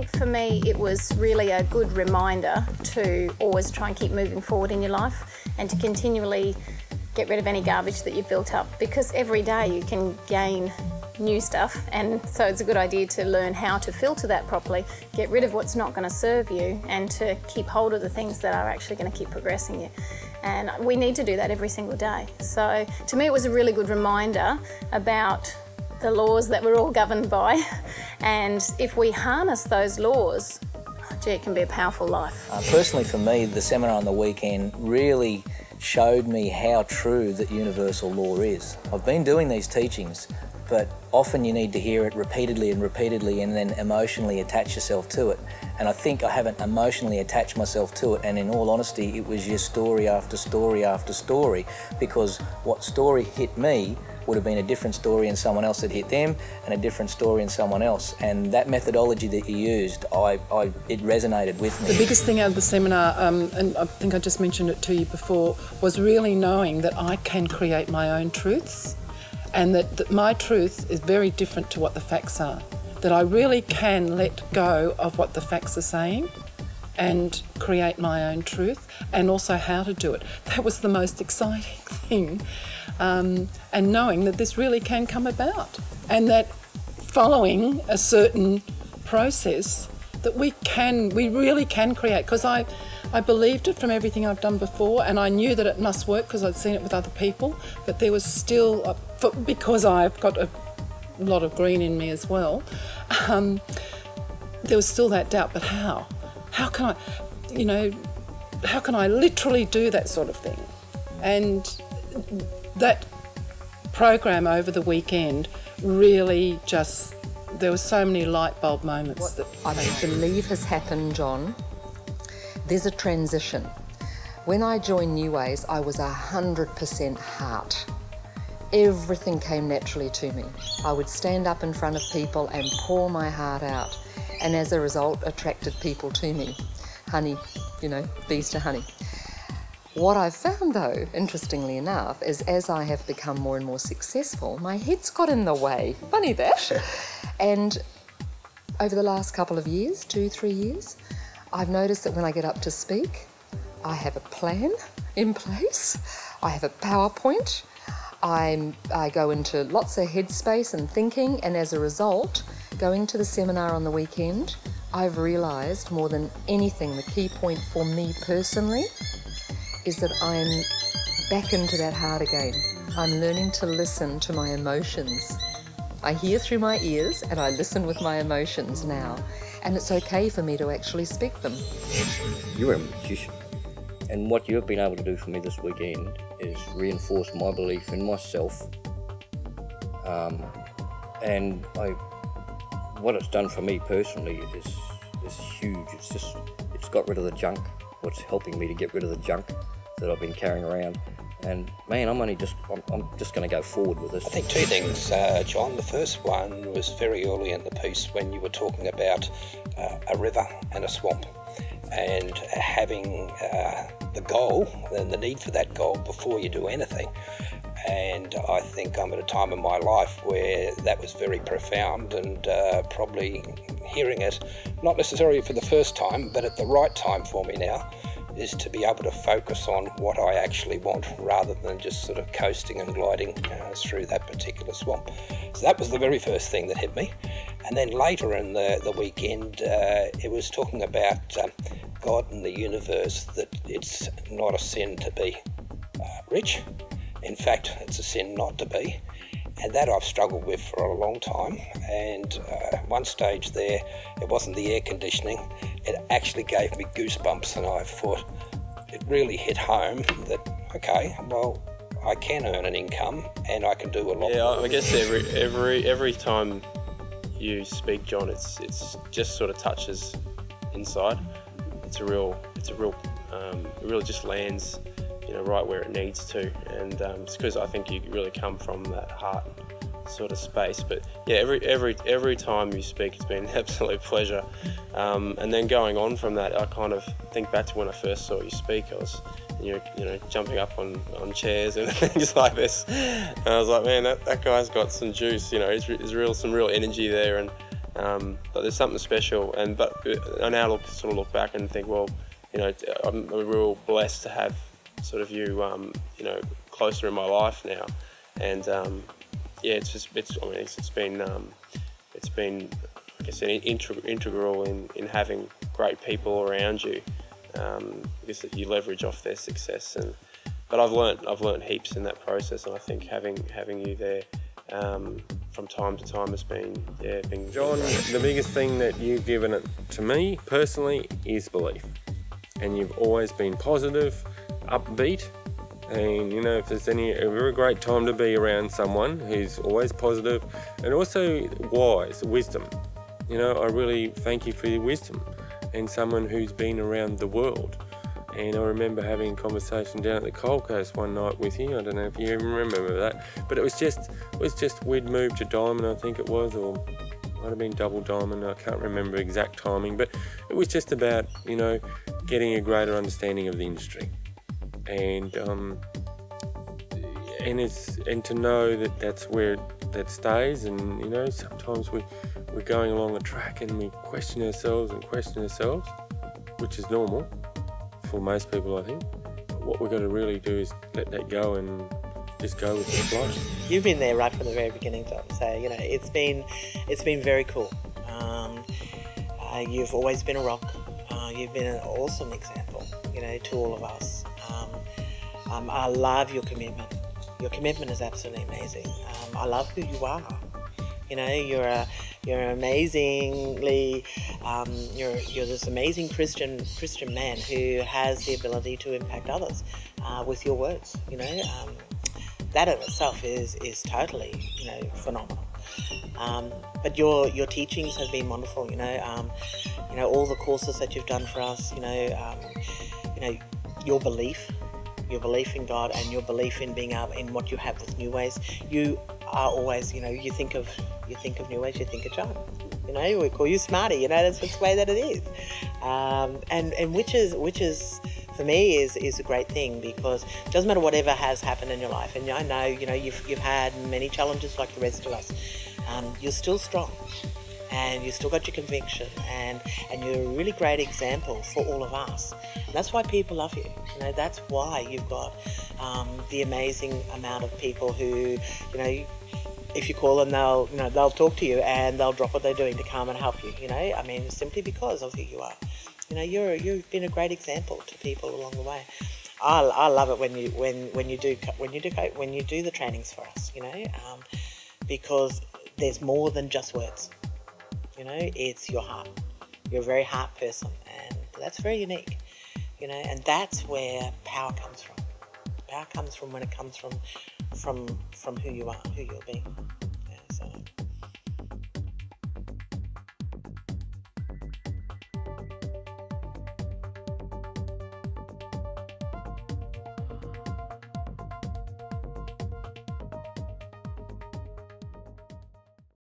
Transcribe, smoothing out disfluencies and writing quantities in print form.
think for me it was really a good reminder to always try and keep moving forward in your life and to continually get rid of any garbage that you've built up, because every day you can gain new stuff, and so it's a good idea to learn how to filter that properly, get rid of what's not going to serve you and to keep hold of the things that are actually going to keep progressing you. And we need to do that every single day. So to me it was a really good reminder about the laws that we're all governed by, and if we harness those laws, gee, it can be a powerful life. Personally for me, the seminar on the weekend really showed me how true that universal law is. I've been doing these teachings, but often you need to hear it repeatedly and repeatedly and then emotionally attach yourself to it. And I think I haven't emotionally attached myself to it, and in all honesty, it was just story after story after story, because what story hit me would have been a different story in someone else that hit them, and a different story in someone else. And that methodology that you used, it resonated with me. The biggest thing out of the seminar, and I think I just mentioned it to you before, was really knowing that I can create my own truths, and that my truth is very different to what the facts are. That I really can let go of what the facts are saying and create my own truth, and also how to do it. That was the most exciting thing. And knowing that this really can come about, and that following a certain process that we really can create, because I believed it from everything I've done before, and I knew that it must work because I'd seen it with other people, but there was still, because I've got a lot of green in me as well, there was still that doubt, but how? How can I, how can I literally do that sort of thing? And that program over the weekend really just, there were so many light bulb moments. That I believe has happened, John, there's a transition. When I joined New Ways, I was 100% heart. Everything came naturally to me. I would stand up in front of people and pour my heart out, and as a result attracted people to me. Honey, bees to honey. What I've found though, interestingly enough, is as I have become more and more successful, my head's got in the way. Funny that. And over the last couple of years, 2-3 years, I've noticed that when I get up to speak, I have a plan in place. I have a PowerPoint. I go into lots of headspace and thinking, and as a result, going to the seminar on the weekend, I've realised more than anything, the key point for me personally is that I'm back into that heart again. I'm learning to listen to my emotions. I hear through my ears and I listen with my emotions now, and it's okay for me to actually speak them. You're a magician, and what you've been able to do for me this weekend is reinforce my belief in myself, and what it's done for me personally is huge. It's got rid of the junk. What's helping me to get rid of the junk that I've been carrying around, and man, I'm just going to go forward with this. I think two things, John. The first one was very early in the piece when you were talking about a river and a swamp, and having the goal and the need for that goal before you do anything. And I think I'm at a time in my life where that was very profound, and probably hearing it, not necessarily for the first time, but at the right time for me now, is to be able to focus on what I actually want rather than just sort of coasting and gliding through that particular swamp. So that was the very first thing that hit me. And then later in the weekend, it was talking about God and the universe, that it's not a sin to be rich. In fact, it's a sin not to be. And that I've struggled with for a long time. And one stage there, it wasn't the air conditioning, it actually gave me goosebumps, and I thought it really hit home that, okay, well, I can earn an income and I can do a lot more. I guess every time you speak, John, it's just sort of touches inside. It really just lands, right where it needs to, and it's because I think you really come from that heart sort of space. But yeah, every time you speak, it's been an absolute pleasure. And then going on from that, I kind of think back to when I first saw you speak. I was, jumping up on chairs and things like this, and I was like, man, that guy's got some juice. He's some real energy there, and But there's something special, but I now look back and think, well, I'm real blessed to have sort of you closer in my life now, and it's been I guess integral in having great people around you, because you leverage off their success. But I've learnt heaps in that process, and I think having you there from time to time has been John, the biggest thing that you've given it to me personally is belief, and you've always been positive, upbeat, and if there's a very great time to be around someone who's always positive and also wise, wisdom. I really thank you for your wisdom, and someone who's been around the world. And I remember having a conversation down at the Gold Coast one night with you. I don't know if you even remember that, but it was just we'd moved to Diamond, I think it was, or might have been Double Diamond. I can't remember exact timing, but it was just about getting a greater understanding of the industry, and to know that that's where that stays. And sometimes we're going along a track and we question ourselves, which is normal for most people, I think. But what we've got to really do is let that go and just go with the flow. You've been there right from the very beginning, John. So it's been very cool. You've always been a rock. You've been an awesome example, to all of us. I love your commitment. Your commitment is absolutely amazing. I love who you are. You're amazingly, you're this amazing Christian man who has the ability to impact others with your words. That in itself is totally, phenomenal. But your teachings have been wonderful. All the courses that you've done for us. Your belief in God and your belief in being able in what you have with New Ways. You are always, you think of New Ways, you think of John. We call you Smarty. That's just the way that it is. And which is for me is a great thing, because it doesn't matter whatever has happened in your life. And I know you've had many challenges like the rest of us. You're still strong. And you still got your conviction, and you're a really great example for all of us. And that's why people love you. That's why you've got the amazing amount of people who, if you call them, they'll talk to you and they'll drop what they're doing to come and help you. Simply because of who you are. You've been a great example to people along the way. I love it when you do the trainings for us. Because there's more than just words. It's your heart. You're a very heart person, and that's very unique. And that's where power comes from. Power comes from when it comes from who you are, who you'll be. So